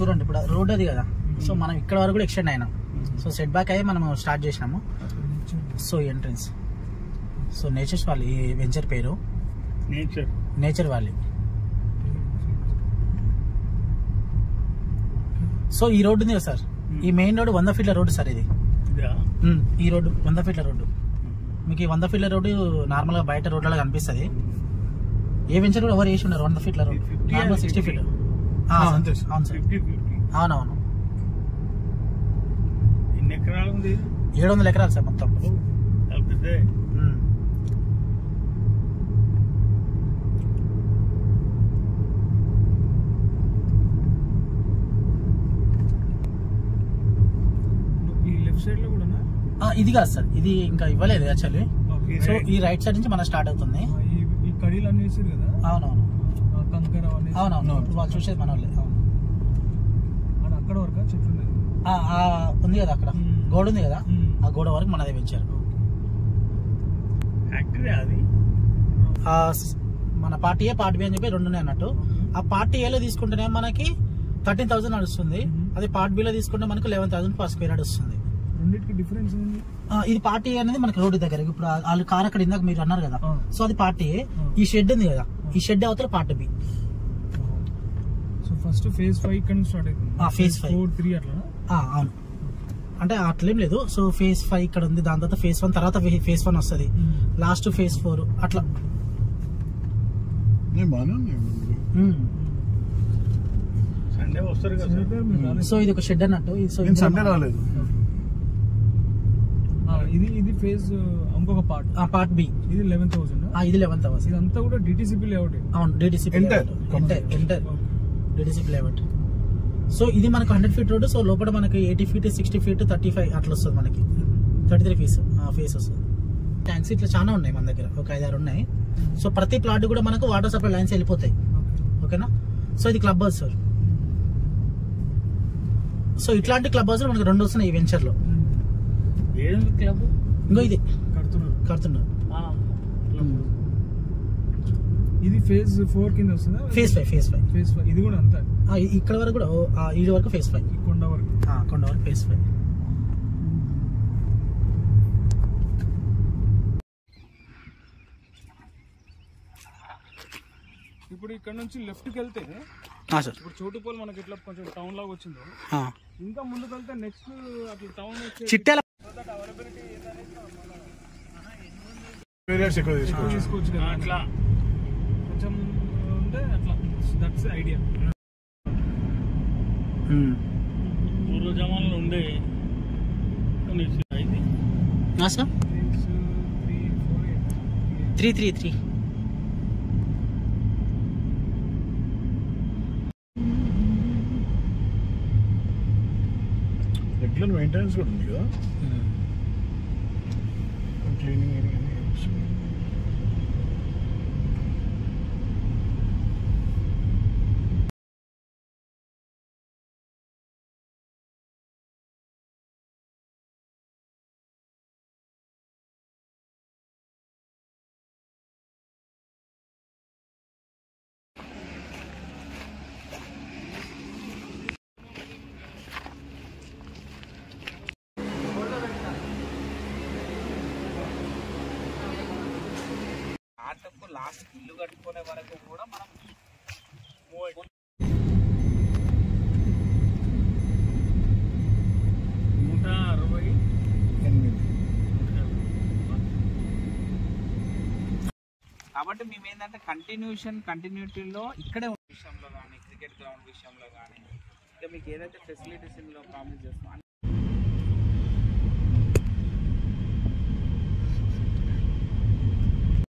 చూడండి ఇప్పుడు రోడ్ అది కదా, సో మనం ఇక్కడ వరకు కూడా ఎక్స్టెండ్ అయినాం. సో సెట్ బ్యాక్ అయ్యి మనం స్టార్ట్ చేసినాము. So entrance, so nature's valley ఈ వెంచర్ పేరు నేచర్ వ్యాలీ. సో ఈ రోడ్డు ఉంది కదా సార్, ఈ మెయిన్ రోడ్ 100 ఫీట్ల రోడ్డు సార్ ఇది. ఈ రోడ్డు 100 ఫీట్ల రోడ్డు. మీకు ఈ 100 ఫీట్ల రోడ్డు నార్మల్ గా బయట రోడ్లలో కనిపిస్తుంది. ఏ వెంచర్ కూడా ఎవరు వేసి ఉన్నారు 100 ఫీట్ల రోడ్డు, నార్మల్ 60 ఫీట్. అవును సార్, అవునవును. 700 ఎకరాలు సార్ మొత్తం. ఇది కాదు సార్, ఇది ఇంకా ఇవ్వలేదు యాక్చువల్లీ. సో ఈ రైట్ సైడ్ నుంచి మనం స్టార్ట్ అవుతుంది. అవునవును అవునవును, వాళ్ళు చూసేది మన వాళ్ళే. ఉంది కదా అక్కడ గోడ ఉంది కదా, ఆ గోడ వరకు మనదే పెంచారు. మన పార్టీ ఏ పార్ట్ బి అని చెప్పి 2 ఉన్నాయి అన్నట్టు. ఆ పార్ట్ ఏలో తీసుకుంటేనే మనకి 13,000 నడుస్తుంది, అది పార్ట్ బిలో తీసుకుంటే మనకి 11,000 పర్ స్క్వేర్ యార్డ్ వస్తుంది. డిఫరెన్స్ ఇది పార్టీ అనేది మనకి రోడ్డు దగ్గర. ఇప్పుడు వాళ్ళు కార్ అక్కడ ఇందాక మీరు అన్నారు కదా, సో అది పార్టీ ఏ. ఈ షెడ్ ఉంది కదా, ఈ షెడ్ అవతల part B. So first phase 5 ఇక్కడ నుంచి స్టార్ట్ అవుతుంది. ఫేజ్ 5 4, 3 అట్లా. అవును, అంటే అట్లేం లేదు. సో ఫేజ్ 5 ఇక్కడ ఉంది, దాని తర్వాత ఫేజ్ 1, తర్వాత ఫేజ్ 1 వస్తుంది, లాస్ట్ ఫేజ్ 4 అట్లా. సో ఇది ఒక షెడ్ అన్నట్టు. సో సండే రాలేదు. ఇది ఫేజ్ ఇంకొక పార్ట్ బి. ఇది 11,000. ఇది 11,000. ఇదంతా కూడా డిటిసిపి లేఅవుట్. అవును, DTCP enter DTCP layout. So ఇది మనకు 100 ఫీట్ రోడ్. సో లోపల మనకి 80 ఫీట్, 60 ఫీట్, 35 అట్లా వస్తుంది. మనకి 33 ఫేస్ వస్తుంది. ట్యాంక్స్ ఇట్లా చాలా ఉన్నాయి మన దగ్గర, ఒక 5-6 ఉన్నాయి. సో ప్రతి ప్లాట్ కూడా మనకు వాటర్ సప్లై లైన్స్ వెళ్ళిపోతాయి. ఓకేనా. సో ఇది క్లబ్ హౌస్ సార్. సో ఇట్లాంటి క్లబ్ హౌస్ మనకి 2 వస్తున్నాయి ఈ వెంచర్ లో. ఇంకో ఇది కడుతున్నారు. ఇది ఫేజ్ 4 కింద వస్తుందా? ఫేజ్ 5. ఇది కూడా అంతా ఇక్కడ వరకు కూడా ఈ వరకు ఫేజ్ 5, కొండ వరకు ఫేజ్ 5. ఇప్పుడు ఇక్కడ నుంచి లెఫ్ట్ కి వెళ్తే సార్, ఇప్పుడు చోటుపోల్ మనకి ఎట్లా కొంచెం టౌన్ లాగా వచ్చిందో, ఇంకా ముందుకు వెళ్తే నెక్స్ట్ అట్లా టౌన్ చిట్యాల తీసుకోవచ్చు కదా. అట్లా కొంచెం ఉంటే అట్లా దట్స్ ఐడియా. పూర్వ జమానాలో ఉండే సార్ 333. రెగ్యులర్ మెయింటెనెన్స్ కూడా ఉంది కదా, క్లీనింగ్ ఏరియా. లాస్ట్ ఇల్లు కట్టుకునే వరకు కూడా మనం 168. కాబట్టి మేము ఏంటంటే కంటిన్యూటీలో ఇక్కడే ఉన్న విషయంలో కానీ, క్రికెట్ గ్రౌండ్ విషయంలో కానీ, ఇంకా మీకు ఏదైతే ఫెసిలిటీస్ ప్రామిస్ చేస్తాం